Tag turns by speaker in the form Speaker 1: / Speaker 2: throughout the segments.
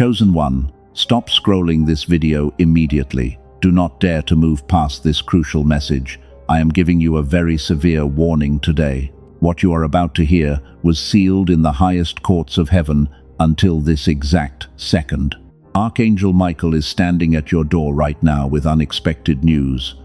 Speaker 1: Chosen one, stop scrolling this video immediately. Do not dare to move past this crucial message. I am giving you a very severe warning today. What you are about to hear was sealed in the highest courts of heaven until this exact second. Archangel Michael is standing at your door right now with unexpected news.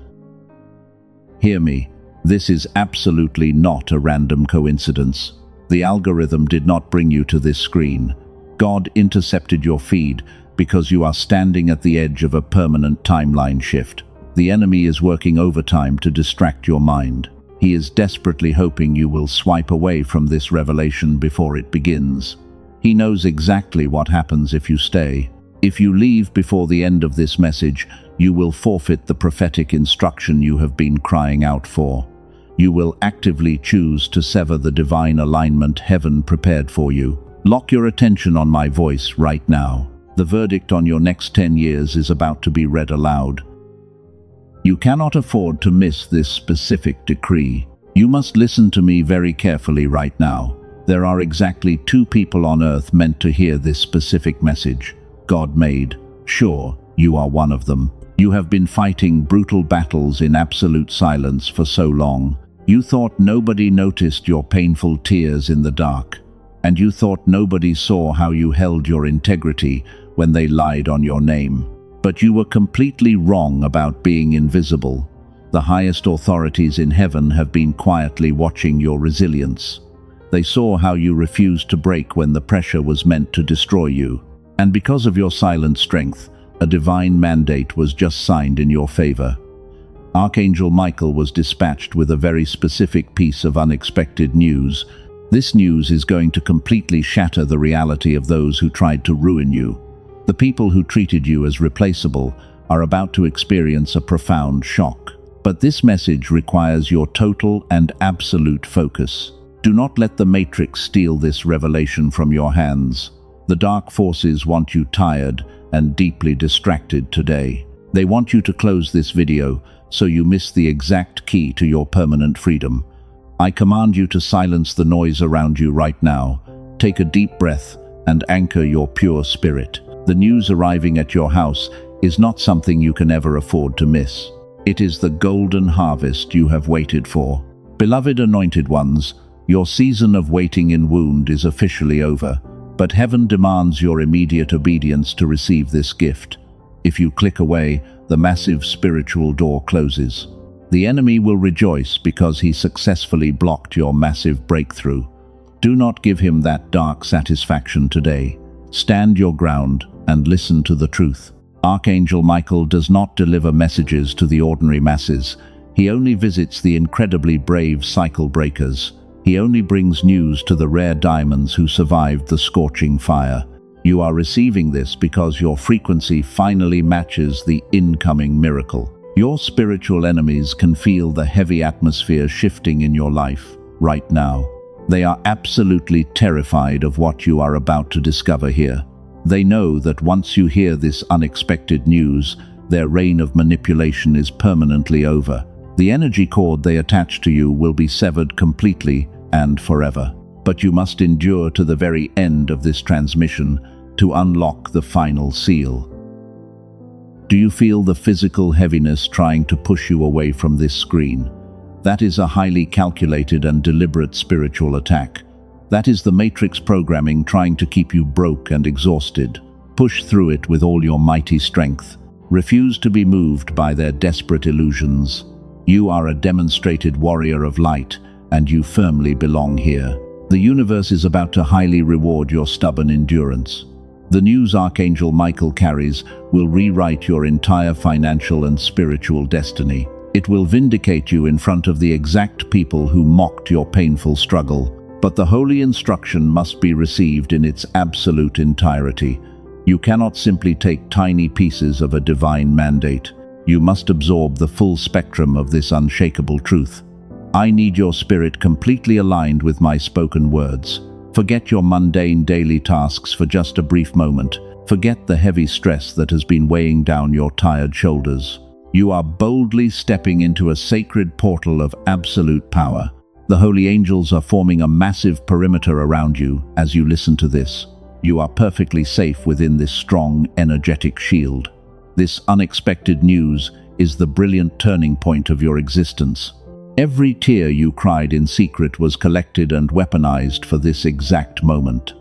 Speaker 1: Hear me, this is absolutely not a random coincidence. The algorithm did not bring you to this screen. God intercepted your feed because you are standing at the edge of a permanent timeline shift. The enemy is working overtime to distract your mind. He is desperately hoping you will swipe away from this revelation before it begins. He knows exactly what happens if you stay. If you leave before the end of this message, you will forfeit the prophetic instruction you have been crying out for. You will actively choose to sever the divine alignment heaven prepared for you. Lock your attention on my voice right now. The verdict on your next 10 years is about to be read aloud. You cannot afford to miss this specific decree. You must listen to me very carefully right now. There are exactly 2 people on earth meant to hear this specific message. God made. Sure, you are one of them. You have been fighting brutal battles in absolute silence for so long. You thought nobody noticed your painful tears in the dark. And you thought nobody saw how you held your integrity when they lied on your name. But you were completely wrong about being invisible. The highest authorities in heaven have been quietly watching your resilience. They saw how you refused to break when the pressure was meant to destroy you. And because of your silent strength, a divine mandate was just signed in your favor. Archangel Michael was dispatched with a very specific piece of unexpected news. This news is going to completely shatter the reality of those who tried to ruin you. The people who treated you as replaceable are about to experience a profound shock. But this message requires your total and absolute focus. Do not let the Matrix steal this revelation from your hands. The dark forces want you tired and deeply distracted today. They want you to close this video so you miss the exact key to your permanent freedom. I command you to silence the noise around you right now. Take a deep breath and anchor your pure spirit. The news arriving at your house is not something you can ever afford to miss. It is the golden harvest you have waited for. Beloved anointed ones, your season of waiting in wound is officially over, but heaven demands your immediate obedience to receive this gift. If you click away, the massive spiritual door closes. The enemy will rejoice because he successfully blocked your massive breakthrough. Do not give him that dark satisfaction today. Stand your ground and listen to the truth. Archangel Michael does not deliver messages to the ordinary masses. He only visits the incredibly brave cycle breakers. He only brings news to the rare diamonds who survived the scorching fire. You are receiving this because your frequency finally matches the incoming miracle. Your spiritual enemies can feel the heavy atmosphere shifting in your life right now. They are absolutely terrified of what you are about to discover here. They know that once you hear this unexpected news, their reign of manipulation is permanently over. The energy cord they attach to you will be severed completely and forever. But you must endure to the very end of this transmission to unlock the final seal. Do you feel the physical heaviness trying to push you away from this screen? That is a highly calculated and deliberate spiritual attack. That is the Matrix programming trying to keep you broke and exhausted. Push through it with all your mighty strength. Refuse to be moved by their desperate illusions. You are a demonstrated warrior of light, and you firmly belong here. The universe is about to highly reward your stubborn endurance. The news Archangel Michael carries will rewrite your entire financial and spiritual destiny. It will vindicate you in front of the exact people who mocked your painful struggle. But the holy instruction must be received in its absolute entirety. You cannot simply take tiny pieces of a divine mandate. You must absorb the full spectrum of this unshakable truth. I need your spirit completely aligned with my spoken words. Forget your mundane daily tasks for just a brief moment. Forget the heavy stress that has been weighing down your tired shoulders. You are boldly stepping into a sacred portal of absolute power. The holy angels are forming a massive perimeter around you as you listen to this. You are perfectly safe within this strong, energetic shield. This unexpected news is the brilliant turning point of your existence. Every tear you cried in secret was collected and weaponized for this exact moment.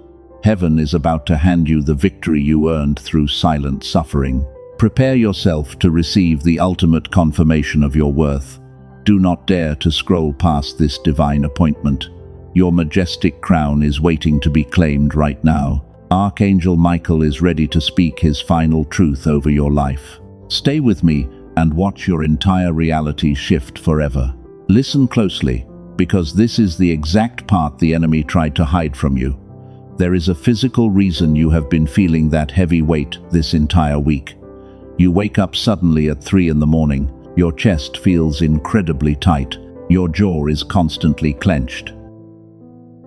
Speaker 1: Heaven is about to hand you the victory you earned through silent suffering. Prepare yourself to receive the ultimate confirmation of your worth. Do not dare to scroll past this divine appointment. Your majestic crown is waiting to be claimed right now. Archangel Michael is ready to speak his final truth over your life. Stay with me and watch your entire reality shift forever. Listen closely, because this is the exact part the enemy tried to hide from you. There is a physical reason you have been feeling that heavy weight this entire week. You wake up suddenly at 3 in the morning. Your chest feels incredibly tight. Your jaw is constantly clenched.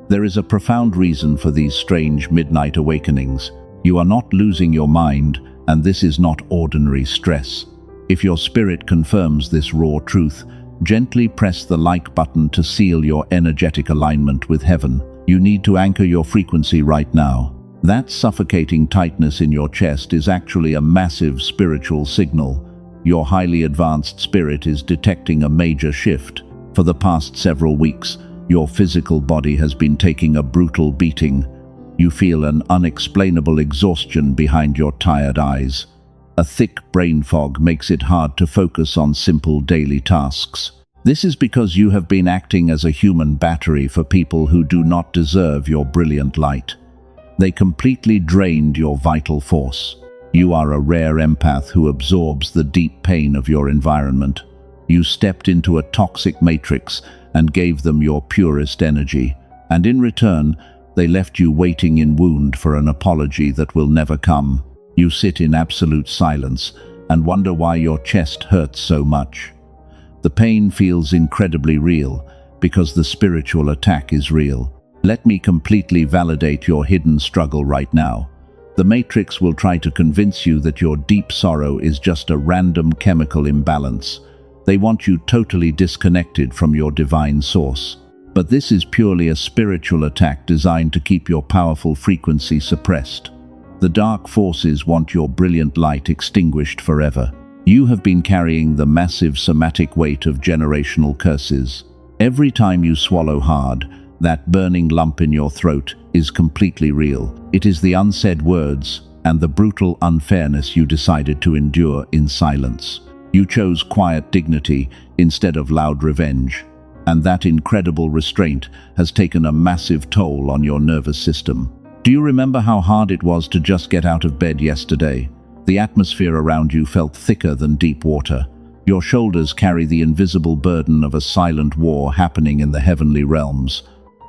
Speaker 1: There is a profound reason for these strange midnight awakenings. You are not losing your mind, and this is not ordinary stress. If your spirit confirms this raw truth, gently press the like button to seal your energetic alignment with heaven. You need to anchor your frequency right now. That suffocating tightness in your chest is actually a massive spiritual signal. Your highly advanced spirit is detecting a major shift. For the past several weeks, your physical body has been taking a brutal beating. You feel an unexplainable exhaustion behind your tired eyes. A thick brain fog makes it hard to focus on simple daily tasks. This is because you have been acting as a human battery for people who do not deserve your brilliant light. They completely drained your vital force. You are a rare empath who absorbs the deep pain of your environment. You stepped into a toxic matrix and gave them your purest energy, and in return, they left you waiting in wound for an apology that will never come. You sit in absolute silence and wonder why your chest hurts so much. The pain feels incredibly real because the spiritual attack is real. Let me completely validate your hidden struggle right now. The Matrix will try to convince you that your deep sorrow is just a random chemical imbalance. They want you totally disconnected from your divine source. But this is purely a spiritual attack designed to keep your powerful frequency suppressed. The dark forces want your brilliant light extinguished forever. You have been carrying the massive somatic weight of generational curses. Every time you swallow hard, that burning lump in your throat is completely real. It is the unsaid words and the brutal unfairness you decided to endure in silence. You chose quiet dignity instead of loud revenge, and that incredible restraint has taken a massive toll on your nervous system. Do you remember how hard it was to just get out of bed yesterday? The atmosphere around you felt thicker than deep water. Your shoulders carry the invisible burden of a silent war happening in the heavenly realms.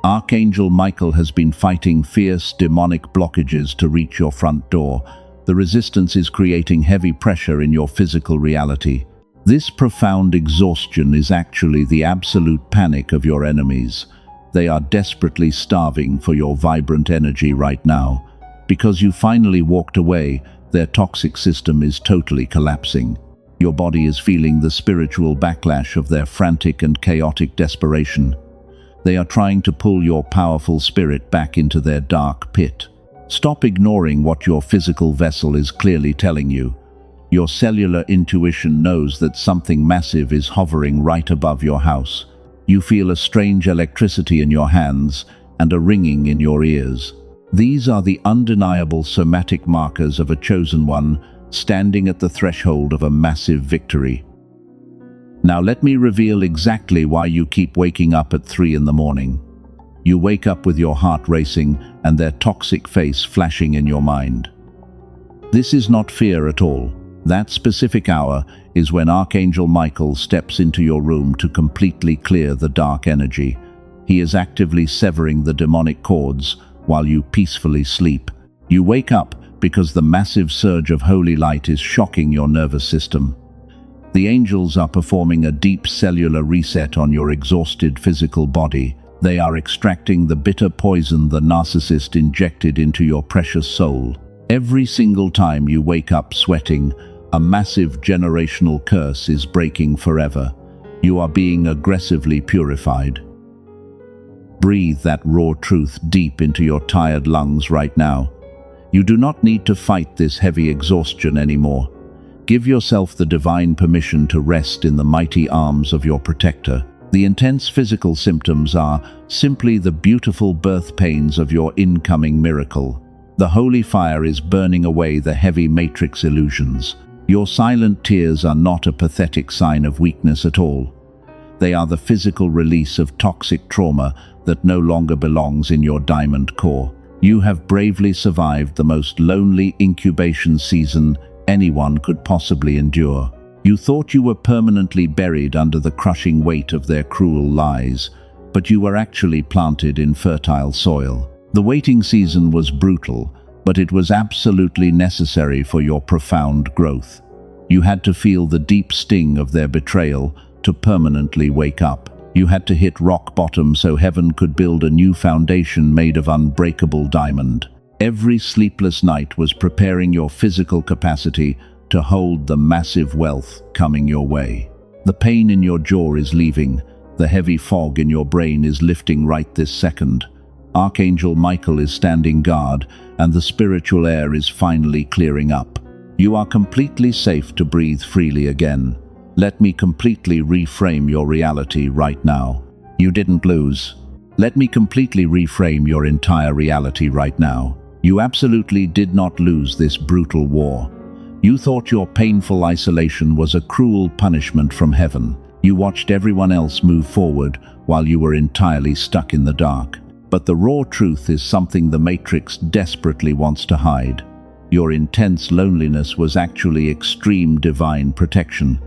Speaker 1: Archangel Michael has been fighting fierce demonic blockages to reach your front door. The resistance is creating heavy pressure in your physical reality. This profound exhaustion is actually the absolute panic of your enemies. They are desperately starving for your vibrant energy right now. Because you finally walked away, their toxic system is totally collapsing. Your body is feeling the spiritual backlash of their frantic and chaotic desperation. They are trying to pull your powerful spirit back into their dark pit. Stop ignoring what your physical vessel is clearly telling you. Your cellular intuition knows that something massive is hovering right above your house. You feel a strange electricity in your hands and a ringing in your ears. These are the undeniable somatic markers of a chosen one standing at the threshold of a massive victory. Now let me reveal exactly why you keep waking up at 3 in the morning. You wake up with your heart racing and their toxic face flashing in your mind. This is not fear at all. That specific hour is when Archangel Michael steps into your room to completely clear the dark energy. He is actively severing the demonic cords while you peacefully sleep. You wake up because the massive surge of holy light is shocking your nervous system. The angels are performing a deep cellular reset on your exhausted physical body. They are extracting the bitter poison the narcissist injected into your precious soul. Every single time you wake up sweating, a massive generational curse is breaking forever. You are being aggressively purified. Breathe that raw truth deep into your tired lungs right now. You do not need to fight this heavy exhaustion anymore. Give yourself the divine permission to rest in the mighty arms of your protector. The intense physical symptoms are simply the beautiful birth pains of your incoming miracle. The holy fire is burning away the heavy matrix illusions. Your silent tears are not a pathetic sign of weakness at all. They are the physical release of toxic trauma that no longer belongs in your diamond core. You have bravely survived the most lonely incubation season anyone could possibly endure. You thought you were permanently buried under the crushing weight of their cruel lies, but you were actually planted in fertile soil. The waiting season was brutal, but it was absolutely necessary for your profound growth. You had to feel the deep sting of their betrayal to permanently wake up. You had to hit rock bottom so heaven could build a new foundation made of unbreakable diamond. Every sleepless night was preparing your physical capacity to hold the massive wealth coming your way. The pain in your jaw is leaving. The heavy fog in your brain is lifting right this second. Archangel Michael is standing guard, and the spiritual air is finally clearing up. You are completely safe to breathe freely again. Let me completely reframe your reality right now. You didn't lose. Let me completely reframe your entire reality right now. You absolutely did not lose this brutal war. You thought your painful isolation was a cruel punishment from heaven. You watched everyone else move forward while you were entirely stuck in the dark. But the raw truth is something the Matrix desperately wants to hide. Your intense loneliness was actually extreme divine protection.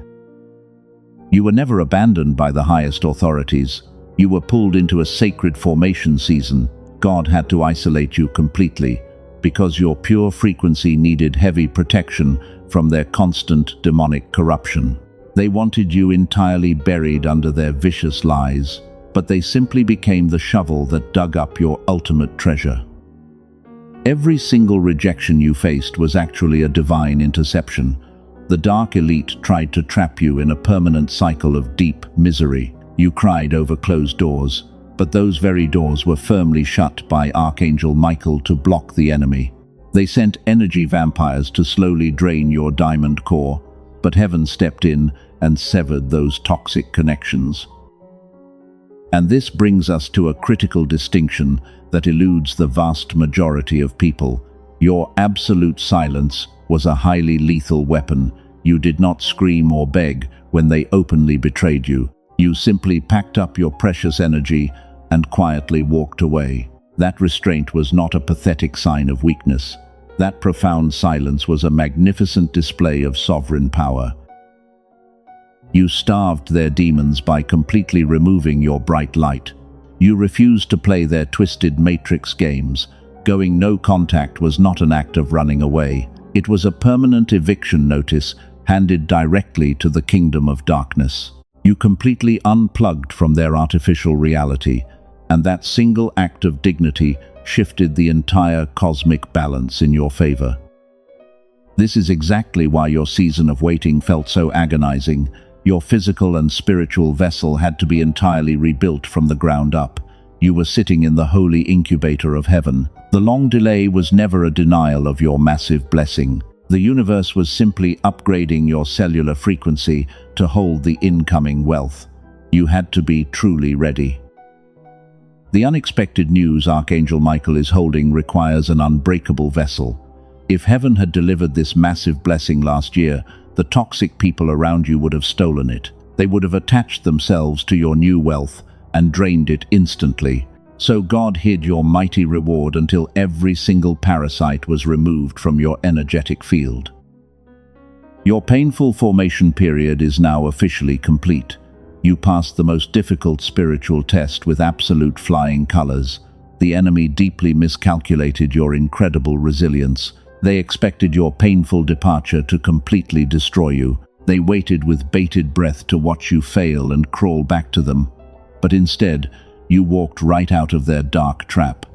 Speaker 1: You were never abandoned by the highest authorities. You were pulled into a sacred formation season. God had to isolate you completely because your pure frequency needed heavy protection from their constant demonic corruption. They wanted you entirely buried under their vicious lies, but they simply became the shovel that dug up your ultimate treasure. Every single rejection you faced was actually a divine interception. The dark elite tried to trap you in a permanent cycle of deep misery. You cried over closed doors, but those very doors were firmly shut by Archangel Michael to block the enemy. They sent energy vampires to slowly drain your diamond core, but heaven stepped in and severed those toxic connections. And this brings us to a critical distinction that eludes the vast majority of people. Your absolute silence was a highly lethal weapon. You did not scream or beg when they openly betrayed you. You simply packed up your precious energy and quietly walked away. That restraint was not a pathetic sign of weakness. That profound silence was a magnificent display of sovereign power. You starved their demons by completely removing your bright light. You refused to play their twisted matrix games. Going no contact was not an act of running away. It was a permanent eviction notice handed directly to the kingdom of darkness. You completely unplugged from their artificial reality, and that single act of dignity shifted the entire cosmic balance in your favor. This is exactly why your season of waiting felt so agonizing. Your physical and spiritual vessel had to be entirely rebuilt from the ground up. You were sitting in the holy incubator of heaven. The long delay was never a denial of your massive blessing. The universe was simply upgrading your cellular frequency to hold the incoming wealth. You had to be truly ready. The unexpected news Archangel Michael is holding requires an unbreakable vessel. If heaven had delivered this massive blessing last year, the toxic people around you would have stolen it. They would have attached themselves to your new wealth and drained it instantly. So God hid your mighty reward until every single parasite was removed from your energetic field. Your painful formation period is now officially complete. You passed the most difficult spiritual test with absolute flying colors. The enemy deeply miscalculated your incredible resilience. They expected your painful departure to completely destroy you. They waited with bated breath to watch you fail and crawl back to them. But instead, you walked right out of their dark trap.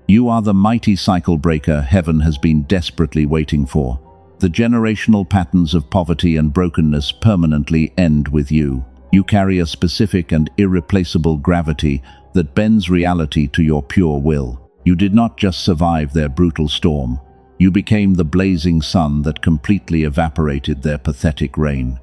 Speaker 1: You are the mighty cycle breaker heaven has been desperately waiting for. The generational patterns of poverty and brokenness permanently end with you. You carry a specific and irreplaceable gravity that bends reality to your pure will. You did not just survive their brutal storm. You became the blazing sun that completely evaporated their pathetic reign.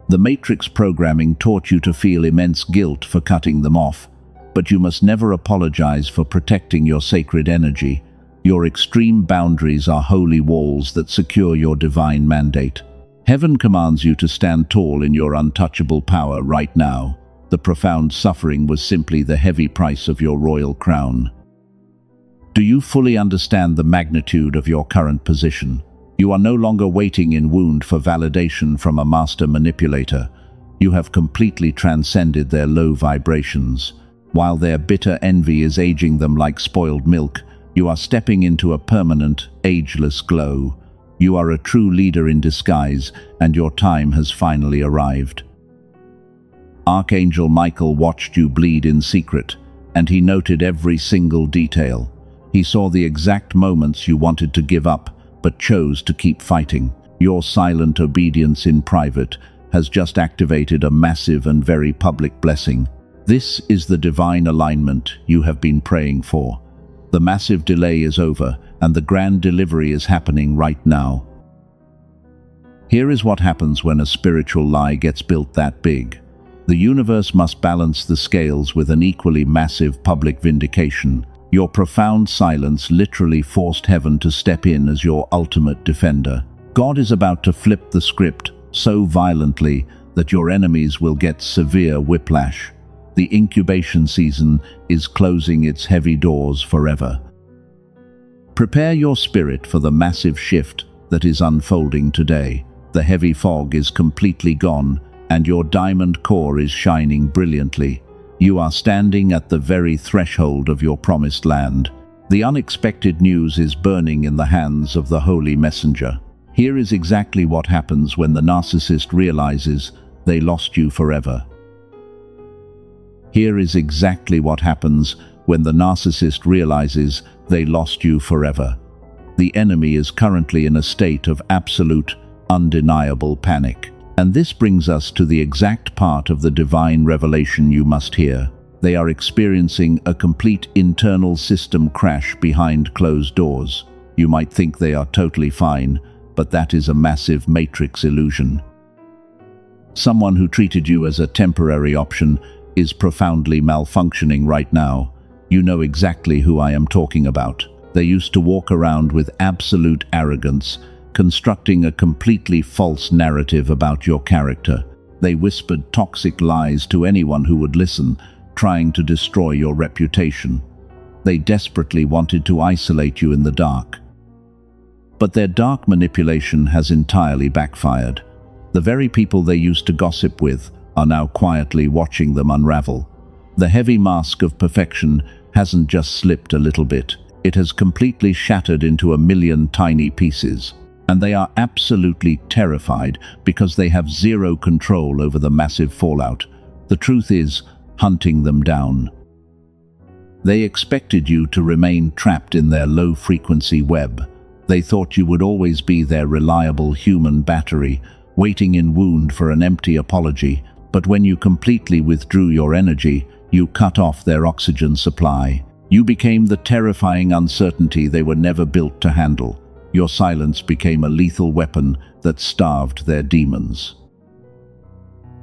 Speaker 1: The Matrix programming taught you to feel immense guilt for cutting them off, but you must never apologize for protecting your sacred energy. Your extreme boundaries are holy walls that secure your divine mandate. Heaven commands you to stand tall in your untouchable power right now. The profound suffering was simply the heavy price of your royal crown. Do you fully understand the magnitude of your current position? You are no longer waiting in wound for validation from a master manipulator. You have completely transcended their low vibrations. While their bitter envy is aging them like spoiled milk, you are stepping into a permanent, ageless glow. You are a true leader in disguise, and your time has finally arrived. Archangel Michael watched you bleed in secret, and he noted every single detail. He saw the exact moments you wanted to give up, but chose to keep fighting. Your silent obedience in private has just activated a massive and very public blessing. This is the divine alignment you have been praying for. The massive delay is over, and the grand delivery is happening right now. Here is what happens when a spiritual lie gets built that big. The universe must balance the scales with an equally massive public vindication. Your profound silence literally forced heaven to step in as your ultimate defender. God is about to flip the script so violently that your enemies will get severe whiplash. The incubation season is closing its heavy doors forever. Prepare your spirit for the massive shift that is unfolding today. The heavy fog is completely gone, and your diamond core is shining brilliantly. You are standing at the very threshold of your promised land. The unexpected news is burning in the hands of the holy messenger. Here is exactly what happens when the narcissist realizes they lost you forever. Here is exactly what happens when the narcissist realizes they lost you forever. The enemy is currently in a state of absolute, undeniable panic. And this brings us to the exact part of the divine revelation you must hear. They are experiencing a complete internal system crash behind closed doors. You might think they are totally fine, but that is a massive matrix illusion. Someone who treated you as a temporary option is profoundly malfunctioning right now. You know exactly who I am talking about. They used to walk around with absolute arrogance, constructing a completely false narrative about your character. They whispered toxic lies to anyone who would listen, trying to destroy your reputation. They desperately wanted to isolate you in the dark. But their dark manipulation has entirely backfired. The very people they used to gossip with are now quietly watching them unravel. The heavy mask of perfection hasn't just slipped a little bit. It has completely shattered into a million tiny pieces. And they are absolutely terrified because they have zero control over the massive fallout. The truth is, hunting them down. They expected you to remain trapped in their low-frequency web. They thought you would always be their reliable human battery, waiting in wound for an empty apology. But when you completely withdrew your energy, you cut off their oxygen supply. You became the terrifying uncertainty they were never built to handle. Your silence became a lethal weapon that starved their demons.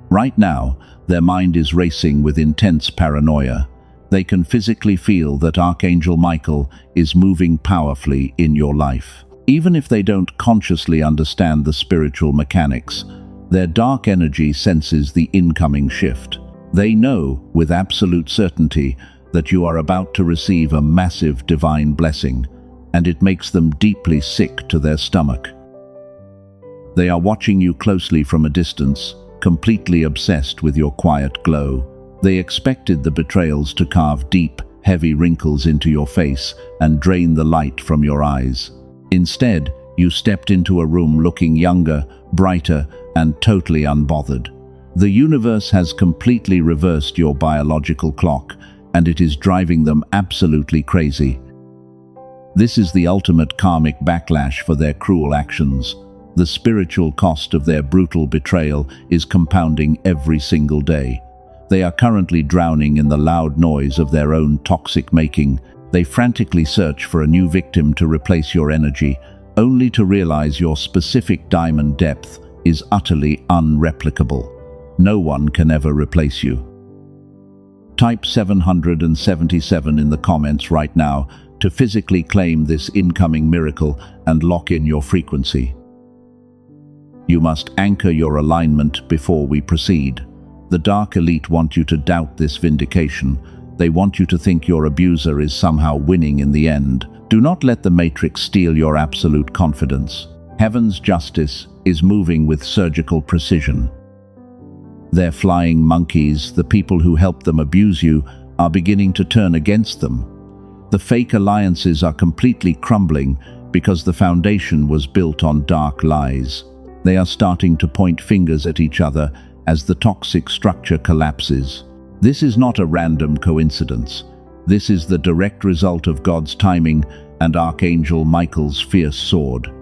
Speaker 1: Right now, their mind is racing with intense paranoia. They can physically feel that Archangel Michael is moving powerfully in your life. Even if they don't consciously understand the spiritual mechanics, their dark energy senses the incoming shift. They know with absolute certainty that you are about to receive a massive divine blessing, and it makes them deeply sick to their stomach. They are watching you closely from a distance, completely obsessed with your quiet glow. They expected the betrayals to carve deep, heavy wrinkles into your face and drain the light from your eyes. Instead, you stepped into a room looking younger, brighter, and totally unbothered. The universe has completely reversed your biological clock, and it is driving them absolutely crazy. This is the ultimate karmic backlash for their cruel actions. The spiritual cost of their brutal betrayal is compounding every single day. They are currently drowning in the loud noise of their own toxic making, They frantically search for a new victim to replace your energy, only to realize your specific diamond depth is utterly unreplicable. No one can ever replace you. Type 777 in the comments right now to physically claim this incoming miracle and lock in your frequency. You must anchor your alignment before we proceed. The Dark Elite want you to doubt this vindication. They want you to think your abuser is somehow winning in the end. Do not let the Matrix steal your absolute confidence. Heaven's justice is moving with surgical precision. Their flying monkeys, the people who helped them abuse you, are beginning to turn against them. The fake alliances are completely crumbling because the foundation was built on dark lies. They are starting to point fingers at each other as the toxic structure collapses. This is not a random coincidence. This is the direct result of God's timing and Archangel Michael's fierce sword.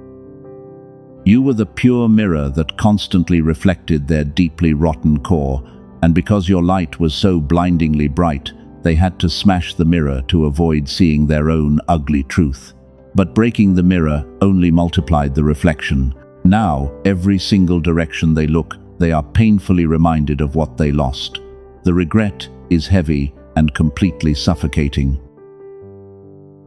Speaker 1: You were the pure mirror that constantly reflected their deeply rotten core, and because your light was so blindingly bright, they had to smash the mirror to avoid seeing their own ugly truth. But breaking the mirror only multiplied the reflection. Now, every single direction they look, they are painfully reminded of what they lost. The regret is heavy and completely suffocating.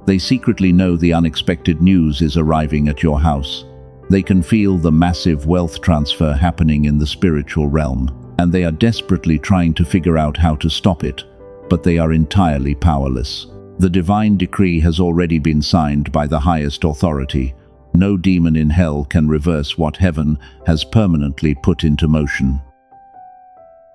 Speaker 1: They secretly know the unexpected news is arriving at your house. They can feel the massive wealth transfer happening in the spiritual realm, and they are desperately trying to figure out how to stop it, but they are entirely powerless. The divine decree has already been signed by the highest authority. No demon in hell can reverse what heaven has permanently put into motion.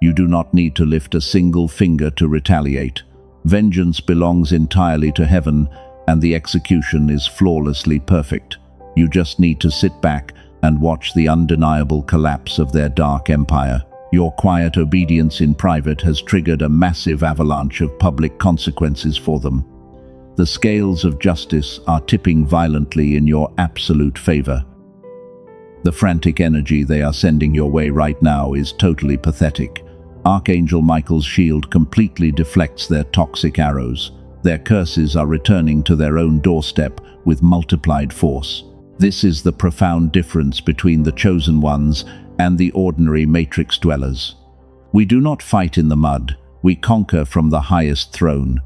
Speaker 1: You do not need to lift a single finger to retaliate. Vengeance belongs entirely to heaven, and the execution is flawlessly perfect. You just need to sit back and watch the undeniable collapse of their dark empire. Your quiet obedience in private has triggered a massive avalanche of public consequences for them. The scales of justice are tipping violently in your absolute favor. The frantic energy they are sending your way right now is totally pathetic. Archangel Michael's shield completely deflects their toxic arrows. Their curses are returning to their own doorstep with multiplied force. This is the profound difference between the chosen ones and the ordinary matrix dwellers. We do not fight in the mud, we conquer from the highest throne.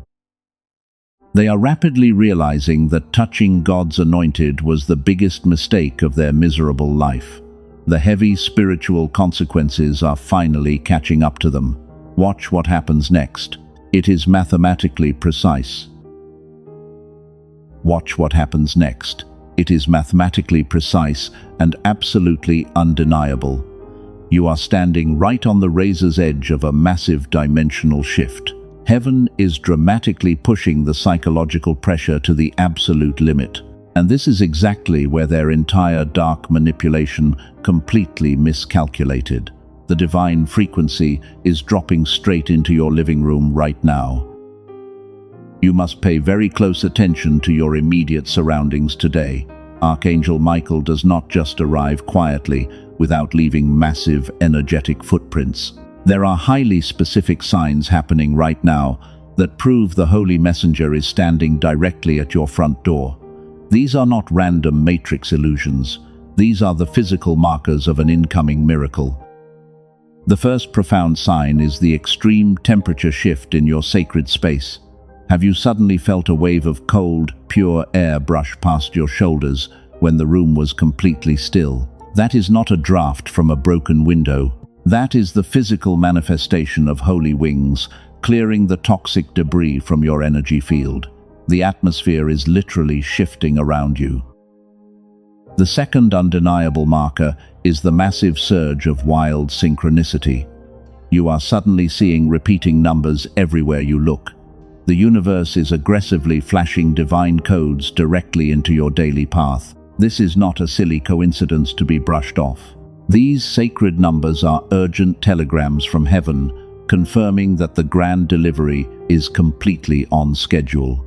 Speaker 1: They are rapidly realizing that touching God's anointed was the biggest mistake of their miserable life. The heavy spiritual consequences are finally catching up to them. Watch what happens next. It is mathematically precise. Watch what happens next. It is mathematically precise and absolutely undeniable. You are standing right on the razor's edge of a massive dimensional shift. Heaven is dramatically pushing the psychological pressure to the absolute limit. And this is exactly where their entire dark manipulation completely miscalculated. The divine frequency is dropping straight into your living room right now. You must pay very close attention to your immediate surroundings today. Archangel Michael does not just arrive quietly without leaving massive energetic footprints. There are highly specific signs happening right now that prove the Holy Messenger is standing directly at your front door. These are not random matrix illusions. These are the physical markers of an incoming miracle. The first profound sign is the extreme temperature shift in your sacred space. Have you suddenly felt a wave of cold, pure air brush past your shoulders when the room was completely still? That is not a draft from a broken window. That is the physical manifestation of holy wings, clearing the toxic debris from your energy field. The atmosphere is literally shifting around you. The second undeniable marker is the massive surge of wild synchronicity. You are suddenly seeing repeating numbers everywhere you look. The universe is aggressively flashing divine codes directly into your daily path. This is not a silly coincidence to be brushed off. These sacred numbers are urgent telegrams from heaven, confirming that the grand delivery is completely on schedule.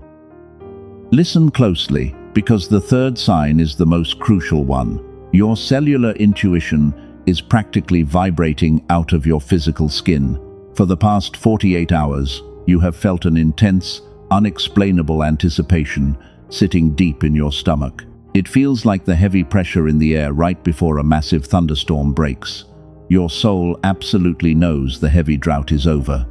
Speaker 1: Listen closely, because the third sign is the most crucial one. Your cellular intuition is practically vibrating out of your physical skin. For the past 48 hours, you have felt an intense, unexplainable anticipation sitting deep in your stomach. It feels like the heavy pressure in the air right before a massive thunderstorm breaks. Your soul absolutely knows the heavy drought is over.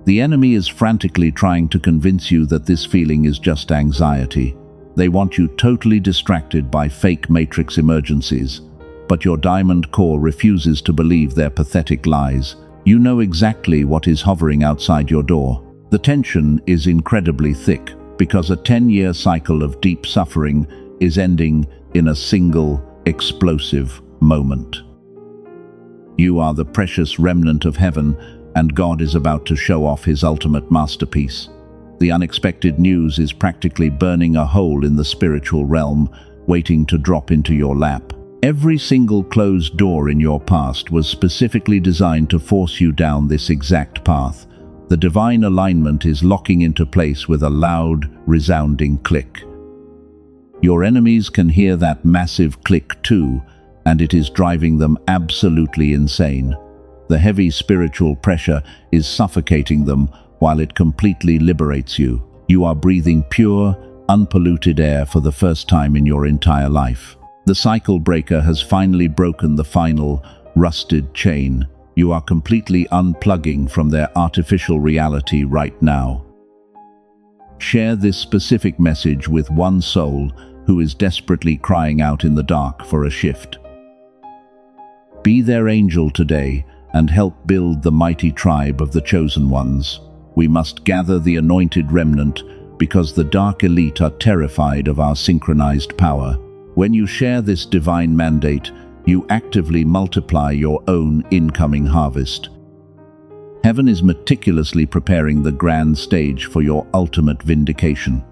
Speaker 1: The enemy is frantically trying to convince you that this feeling is just anxiety. They want you totally distracted by fake matrix emergencies. But your diamond core refuses to believe their pathetic lies. You know exactly what is hovering outside your door. The tension is incredibly thick, because a 10-year cycle of deep suffering is ending in a single, explosive moment. You are the precious remnant of heaven, and God is about to show off his ultimate masterpiece. The unexpected news is practically burning a hole in the spiritual realm, waiting to drop into your lap. Every single closed door in your past was specifically designed to force you down this exact path. The divine alignment is locking into place with a loud, resounding click. Your enemies can hear that massive click too, and it is driving them absolutely insane. The heavy spiritual pressure is suffocating them while it completely liberates you. You are breathing pure, unpolluted air for the first time in your entire life. The cycle breaker has finally broken the final, rusted chain. You are completely unplugging from their artificial reality right now. Share this specific message with one soul who is desperately crying out in the dark for a shift. Be their angel today and help build the mighty tribe of the chosen ones. We must gather the anointed remnant because the dark elite are terrified of our synchronized power. When you share this divine mandate, you actively multiply your own incoming harvest. Heaven is meticulously preparing the grand stage for your ultimate vindication.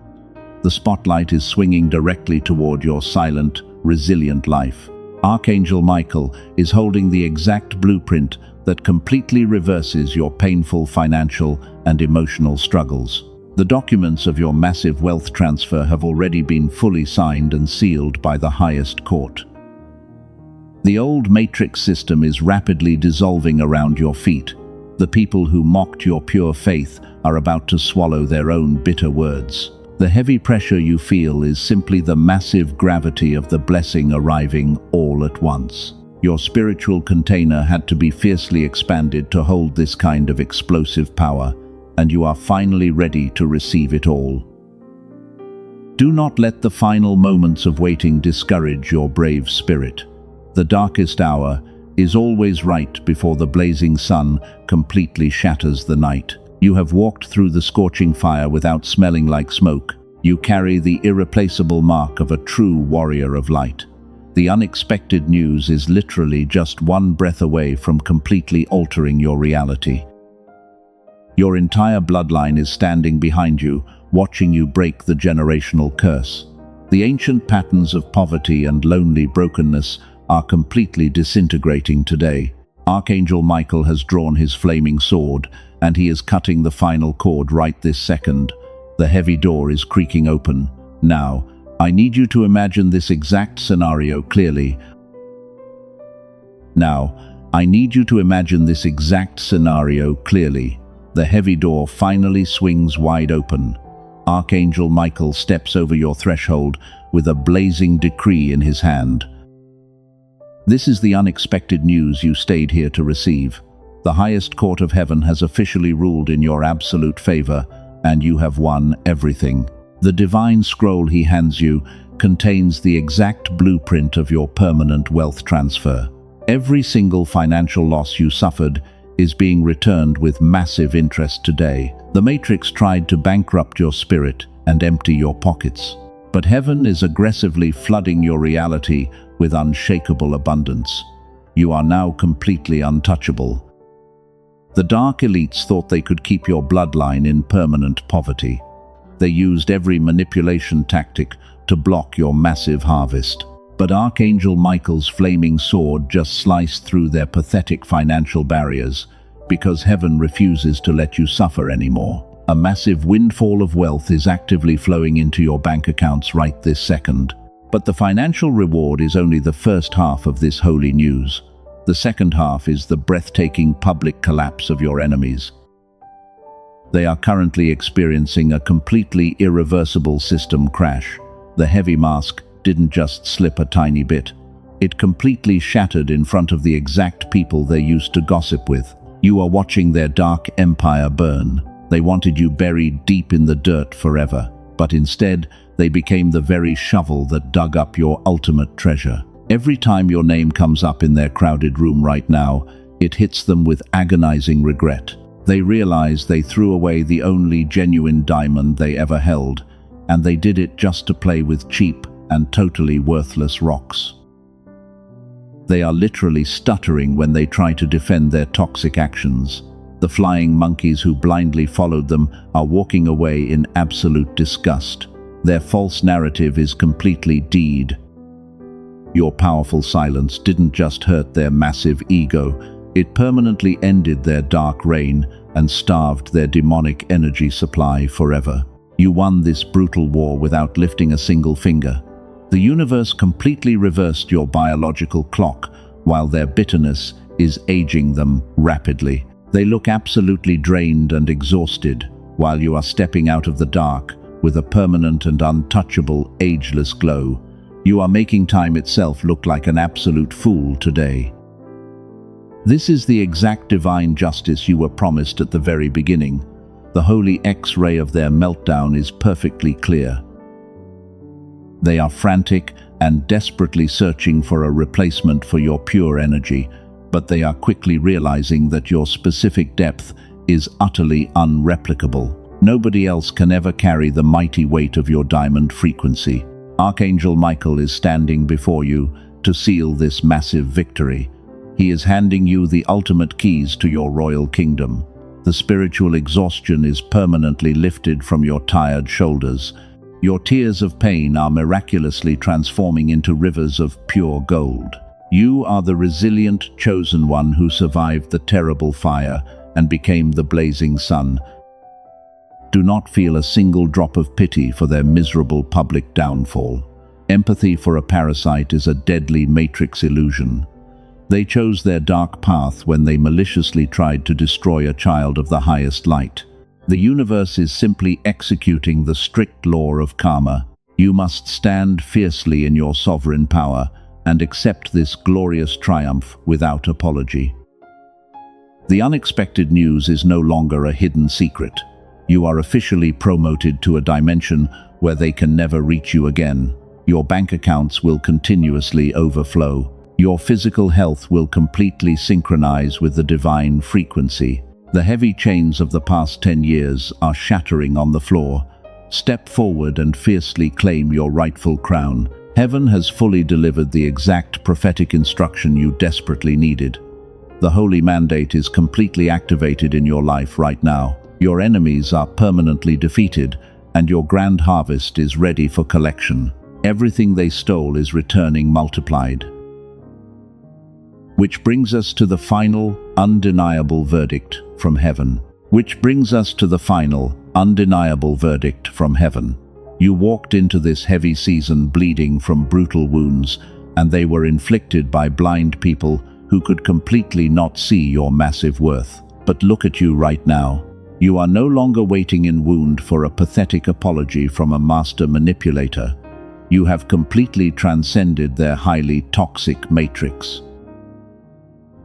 Speaker 1: The spotlight is swinging directly toward your silent, resilient life. Archangel Michael is holding the exact blueprint that completely reverses your painful financial and emotional struggles. The documents of your massive wealth transfer have already been fully signed and sealed by the highest court. The old matrix system is rapidly dissolving around your feet. The people who mocked your pure faith are about to swallow their own bitter words. The heavy pressure you feel is simply the massive gravity of the blessing arriving all at once. Your spiritual container had to be fiercely expanded to hold this kind of explosive power, and you are finally ready to receive it all. Do not let the final moments of waiting discourage your brave spirit. The darkest hour is always right before the blazing sun completely shatters the night. You have walked through the scorching fire without smelling like smoke. You carry the irreplaceable mark of a true warrior of light. The unexpected news is literally just one breath away from completely altering your reality. Your entire bloodline is standing behind you, watching you break the generational curse. The ancient patterns of poverty and lonely brokenness are completely disintegrating today. Archangel Michael has drawn his flaming sword, and he is cutting the final cord right this second. The heavy door is creaking open. Now, I need you to imagine this exact scenario clearly. The heavy door finally swings wide open. Archangel Michael steps over your threshold with a blazing decree in his hand. This is the unexpected news you stayed here to receive. The highest court of heaven has officially ruled in your absolute favor, and you have won everything. The divine scroll he hands you contains the exact blueprint of your permanent wealth transfer. Every single financial loss you suffered is being returned with massive interest today. The Matrix tried to bankrupt your spirit and empty your pockets, but heaven is aggressively flooding your reality with unshakable abundance. You are now completely untouchable. The dark elites thought they could keep your bloodline in permanent poverty. They used every manipulation tactic to block your massive harvest. But Archangel Michael's flaming sword just sliced through their pathetic financial barriers, because heaven refuses to let you suffer anymore. A massive windfall of wealth is actively flowing into your bank accounts right this second. But the financial reward is only the first half of this holy news. The second half is the breathtaking public collapse of your enemies. They are currently experiencing a completely irreversible system crash. The heavy mask didn't just slip a tiny bit. It completely shattered in front of the exact people they used to gossip with. You are watching their dark empire burn. They wanted you buried deep in the dirt forever, but instead, they became the very shovel that dug up your ultimate treasure. Every time your name comes up in their crowded room right now, it hits them with agonizing regret. They realize they threw away the only genuine diamond they ever held, and they did it just to play with cheap and totally worthless rocks. They are literally stuttering when they try to defend their toxic actions. The flying monkeys who blindly followed them are walking away in absolute disgust. Their false narrative is completely dead. Your powerful silence didn't just hurt their massive ego, it permanently ended their dark reign and starved their demonic energy supply forever. You won this brutal war without lifting a single finger. The universe completely reversed your biological clock, while their bitterness is aging them rapidly. They look absolutely drained and exhausted, while you are stepping out of the dark with a permanent and untouchable, ageless glow. You are making time itself look like an absolute fool today. This is the exact divine justice you were promised at the very beginning. The holy X-ray of their meltdown is perfectly clear. They are frantic and desperately searching for a replacement for your pure energy, but they are quickly realizing that your specific depth is utterly unreplicable. Nobody else can ever carry the mighty weight of your diamond frequency. Archangel Michael is standing before you to seal this massive victory. He is handing you the ultimate keys to your royal kingdom. The spiritual exhaustion is permanently lifted from your tired shoulders. Your tears of pain are miraculously transforming into rivers of pure gold. You are the resilient, chosen one who survived the terrible fire and became the blazing sun. Do not feel a single drop of pity for their miserable public downfall. Empathy for a parasite is a deadly matrix illusion. They chose their dark path when they maliciously tried to destroy a child of the highest light. The universe is simply executing the strict law of karma. You must stand fiercely in your sovereign power and accept this glorious triumph without apology. The unexpected news is no longer a hidden secret. You are officially promoted to a dimension where they can never reach you again. Your bank accounts will continuously overflow. Your physical health will completely synchronize with the divine frequency. The heavy chains of the past 10 years are shattering on the floor. Step forward and fiercely claim your rightful crown. Heaven has fully delivered the exact prophetic instruction you desperately needed. The holy mandate is completely activated in your life right now. Your enemies are permanently defeated, and your grand harvest is ready for collection. Everything they stole is returning multiplied. Which brings us to the final, undeniable verdict from heaven. You walked into this heavy season bleeding from brutal wounds, and they were inflicted by blind people who could completely not see your massive worth. But look at you right now. You are no longer waiting in wound for a pathetic apology from a master manipulator. You have completely transcended their highly toxic matrix.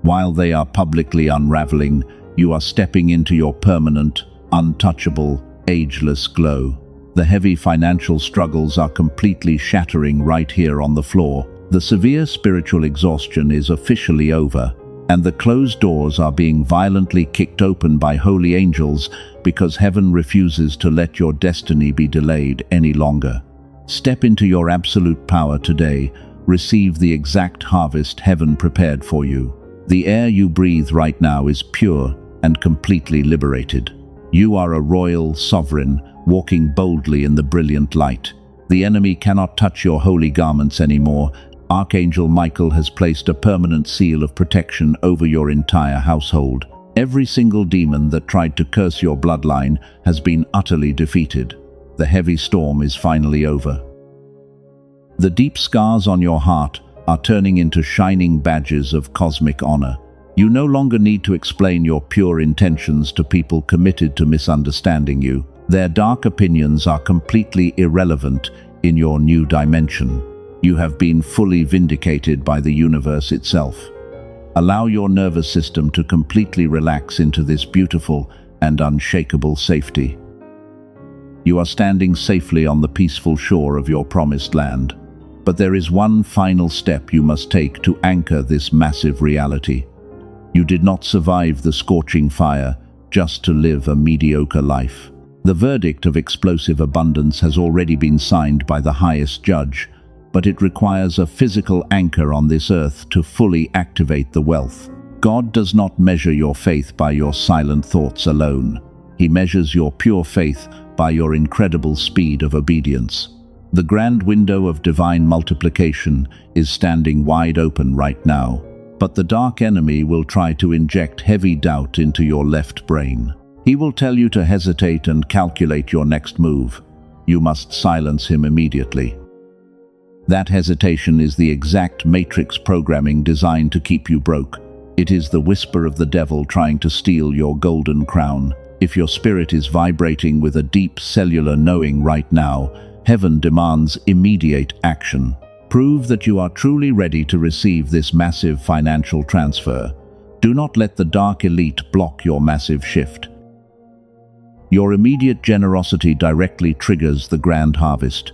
Speaker 1: While they are publicly unraveling, you are stepping into your permanent, untouchable, ageless glow. The heavy financial struggles are completely shattering right here on the floor. The severe spiritual exhaustion is officially over, and the closed doors are being violently kicked open by holy angels because heaven refuses to let your destiny be delayed any longer. Step into your absolute power today. Receive the exact harvest heaven prepared for you. The air you breathe right now is pure and completely liberated. You are a royal sovereign, walking boldly in the brilliant light. The enemy cannot touch your holy garments anymore. Archangel Michael has placed a permanent seal of protection over your entire household. Every single demon that tried to curse your bloodline has been utterly defeated. The heavy storm is finally over. The deep scars on your heart are turning into shining badges of cosmic honor. You no longer need to explain your pure intentions to people committed to misunderstanding you. Their dark opinions are completely irrelevant in your new dimension. You have been fully vindicated by the universe itself. Allow your nervous system to completely relax into this beautiful and unshakable safety. You are standing safely on the peaceful shore of your promised land. But there is one final step you must take to anchor this massive reality. You did not survive the scorching fire just to live a mediocre life. The verdict of explosive abundance has already been signed by the highest judge, but it requires a physical anchor on this earth to fully activate the wealth. God does not measure your faith by your silent thoughts alone. He measures your pure faith by your incredible speed of obedience. The grand window of divine multiplication is standing wide open right now, but the dark enemy will try to inject heavy doubt into your left brain. He will tell you to hesitate and calculate your next move. You must silence him immediately. That hesitation is the exact matrix programming designed to keep you broke. It is the whisper of the devil trying to steal your golden crown. If your spirit is vibrating with a deep cellular knowing right now, heaven demands immediate action. Prove that you are truly ready to receive this massive financial transfer. Do not let the dark elite block your massive shift. Your immediate generosity directly triggers the grand harvest.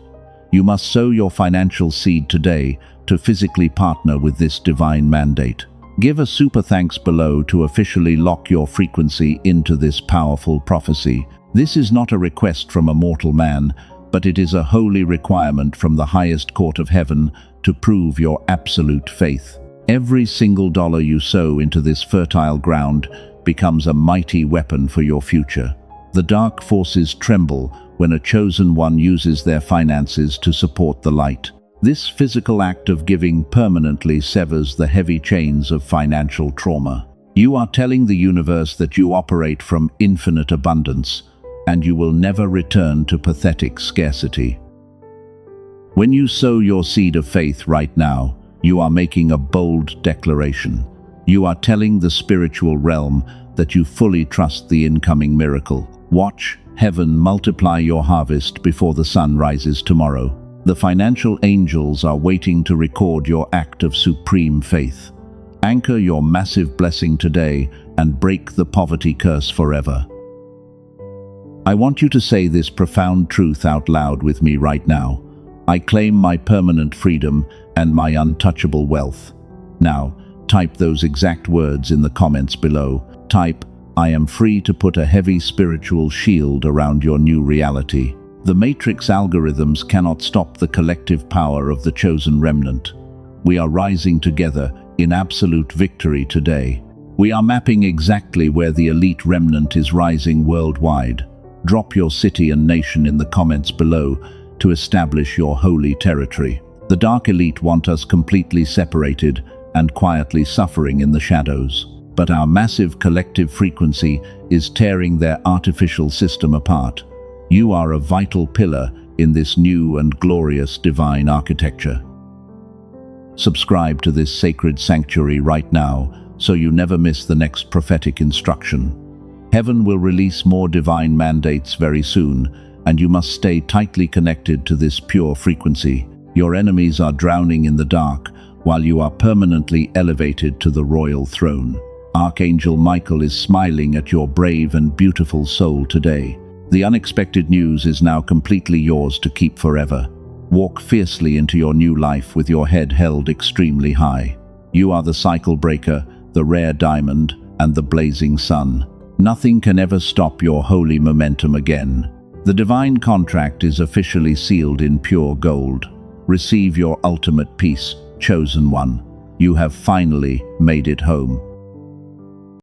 Speaker 1: You must sow your financial seed today to physically partner with this divine mandate. Give a super thanks below to officially lock your frequency into this powerful prophecy. This is not a request from a mortal man, but it is a holy requirement from the highest court of heaven to prove your absolute faith. Every single dollar you sow into this fertile ground becomes a mighty weapon for your future. The dark forces tremble when a chosen one uses their finances to support the light. This physical act of giving permanently severs the heavy chains of financial trauma. You are telling the universe that you operate from infinite abundance, and you will never return to pathetic scarcity. When you sow your seed of faith right now, you are making a bold declaration. You are telling the spiritual realm that you fully trust the incoming miracle. Watch heaven multiply your harvest before the sun rises tomorrow. The financial angels are waiting to record your act of supreme faith. Anchor your massive blessing today and break the poverty curse forever. I want you to say this profound truth out loud with me right now. I claim my permanent freedom and my untouchable wealth. Now, type those exact words in the comments below. Type, I am free to put a heavy spiritual shield around your new reality. The matrix algorithms cannot stop the collective power of the chosen remnant. We are rising together in absolute victory today. We are mapping exactly where the elite remnant is rising worldwide. Drop your city and nation in the comments below to establish your holy territory. The dark elite want us completely separated and quietly suffering in the shadows. But our massive collective frequency is tearing their artificial system apart. You are a vital pillar in this new and glorious divine architecture. Subscribe to this sacred sanctuary right now so you never miss the next prophetic instruction. Heaven will release more divine mandates very soon, and you must stay tightly connected to this pure frequency. Your enemies are drowning in the dark, while you are permanently elevated to the royal throne. Archangel Michael is smiling at your brave and beautiful soul today. The unexpected news is now completely yours to keep forever. Walk fiercely into your new life with your head held extremely high. You are the cycle breaker, the rare diamond, and the blazing sun. Nothing can ever stop your holy momentum again. The divine contract is officially sealed in pure gold. Receive your ultimate peace, chosen one. You have finally made it home.